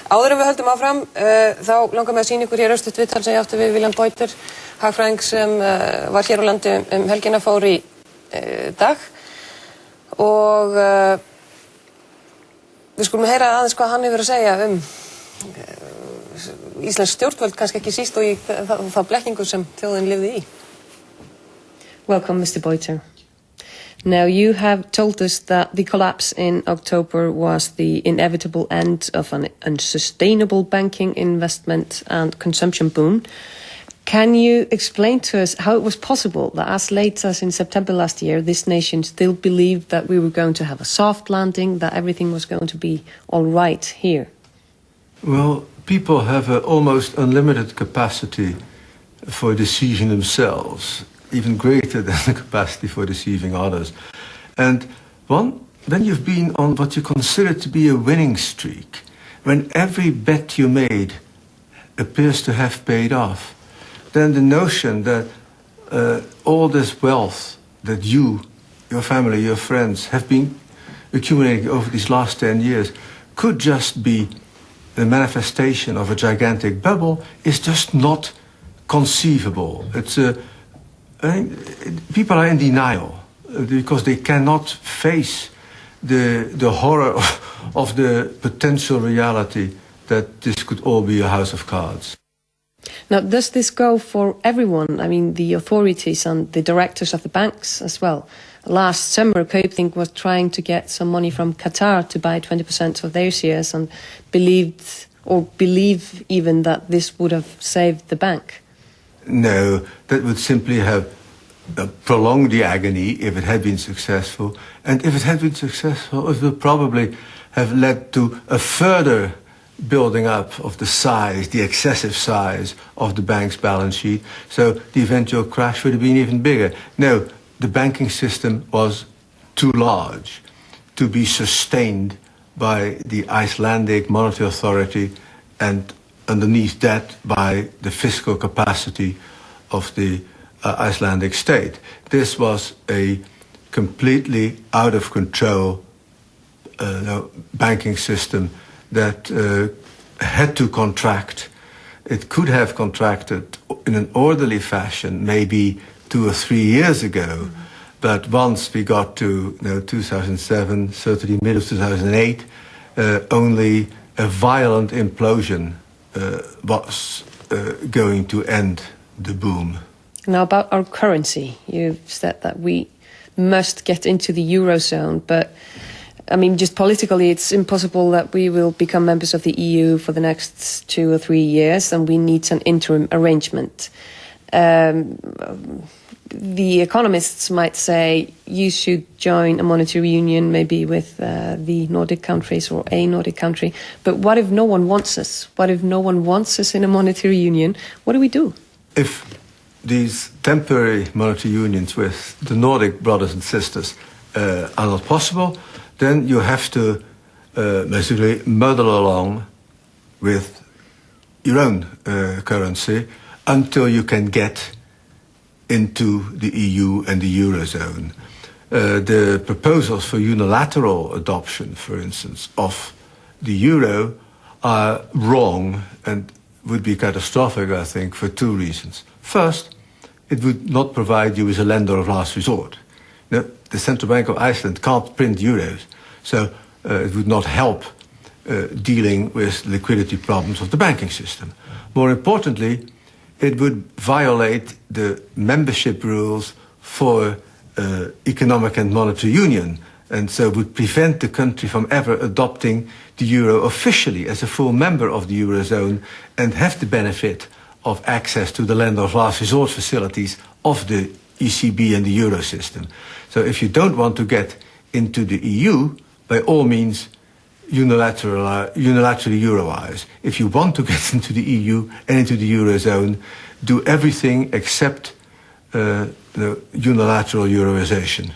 Áður en við höldum áfram, þá langar mig að sýna ykkur hér örstutt viðtal sem ég átti við William Beuter, hagfræðing sem var hér á landi helgina, fór í dag. Og við skulum heyra aðeins hvað hann hefur að segja íslensk stjórnvöld, kannski ekki síst, og í þá blekkingu sem þjóðin lifði í. Welcome, Mr. Beuter. Now, you have told us that the collapse in October was the inevitable end of an unsustainable banking investment and consumption boom. Can you explain to us how it was possible that as late as in September last year, this nation still believed that we were going to have a soft landing, that everything was going to be all right here? Well, people have an almost unlimited capacity for deceiving themselves, even greater than the capacity for deceiving others. And when you've been on what you consider to be a winning streak, when every bet you made appears to have paid off, then the notion that all this wealth that you, your family, your friends have been accumulating over these last 10 years could just be the manifestation of a gigantic bubble is just not conceivable. People are in denial because they cannot face the horror of the potential reality that this could all be a house of cards. Now, does this go for everyone? I mean, the authorities and the directors of the banks as well. Last summer, Copenhagen was trying to get some money from Qatar to buy 20% of their shares and believe even that this would have saved the bank. No, that would simply have prolonged the agony if it had been successful. And if it had been successful, it would probably have led to a further building up of the size, the excessive size of the bank's balance sheet. So the eventual crash would have been even bigger. No, the banking system was too large to be sustained by the Icelandic Monetary Authority and underneath that by the fiscal capacity of the Icelandic state. This was a completely out of control banking system that had to contract. It could have contracted in an orderly fashion maybe 2 or 3 years ago, but once we got to 2007, certainly mid of 2008, only a violent implosion was going to end the boom. Now, about our currency, you've said that we must get into the Eurozone, but I mean, just politically, it's impossible that we will become members of the EU for the next 2 or 3 years, and we need an interim arrangement. The economists might say you should join a monetary union, maybe with the Nordic countries or a Nordic country. But what if no one wants us? What if no one wants us in a monetary union? What do we do? If these temporary monetary unions with the Nordic brothers and sisters are not possible, then you have to basically muddle along with your own currency until you can get into the EU and the Eurozone. The proposals for unilateral adoption, for instance, of the euro are wrong and would be catastrophic, I think, for 2 reasons. First, it would not provide you with a lender of last resort. The Central Bank of Iceland can't print euros, so it would not help dealing with liquidity problems of the banking system. More importantly, it would violate the membership rules for economic and monetary union, and so would prevent the country from ever adopting the euro officially as a full member of the Eurozone and have the benefit of access to the lender of last resort facilities of the ECB and the euro system. So if you don't want to get into the EU, by all means, unilaterally euroize. If you want to get into the EU and into the Eurozone, do everything except the unilateral euroization.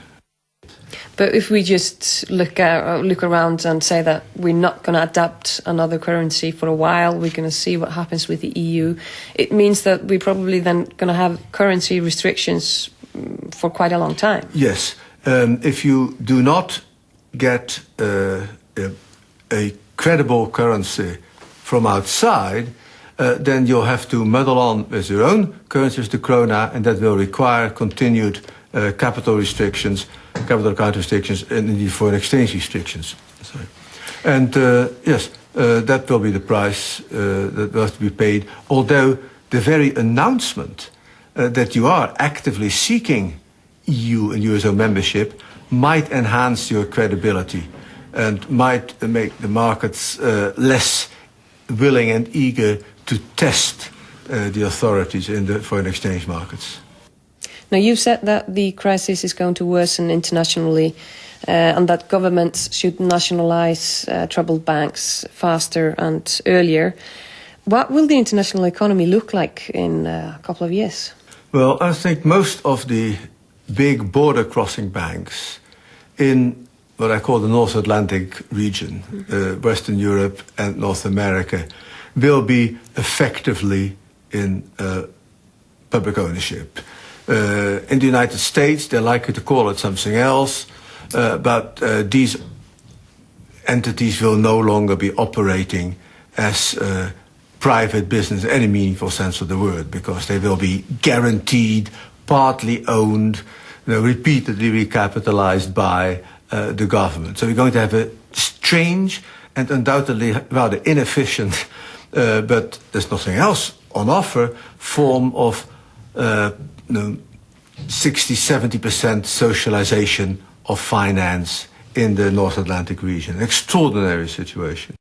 But if we just look around and say that we're not going to adapt another currency for a while, we're going to see what happens with the EU, it means that we're probably then going to have currency restrictions for quite a long time. Yes. If you do not get a credible currency from outside, then you'll have to muddle on with your own currency, the krona, and that will require continued capital restrictions, capital account restrictions, and indeed foreign exchange restrictions. Sorry. And yes, that will be the price that will have to be paid, although the very announcement that you are actively seeking EU and Eurozone membership might enhance your credibility and might make the markets less willing and eager to test the authorities in the foreign exchange markets. Now, you said that the crisis is going to worsen internationally and that governments should nationalize troubled banks faster and earlier. What will the international economy look like in a couple of years? Well, I think most of the big border-crossing banks in what I call the North Atlantic region, Western Europe and North America, will be effectively in public ownership. In the United States, they're likely to call it something else, but these entities will no longer be operating as private business in any meaningful sense of the word, because they will be guaranteed, partly owned, repeatedly recapitalized by the government. So we're going to have a strange and undoubtedly rather inefficient, but there's nothing else on offer, form of 60-70% socialization of finance in the North Atlantic region. An extraordinary situation.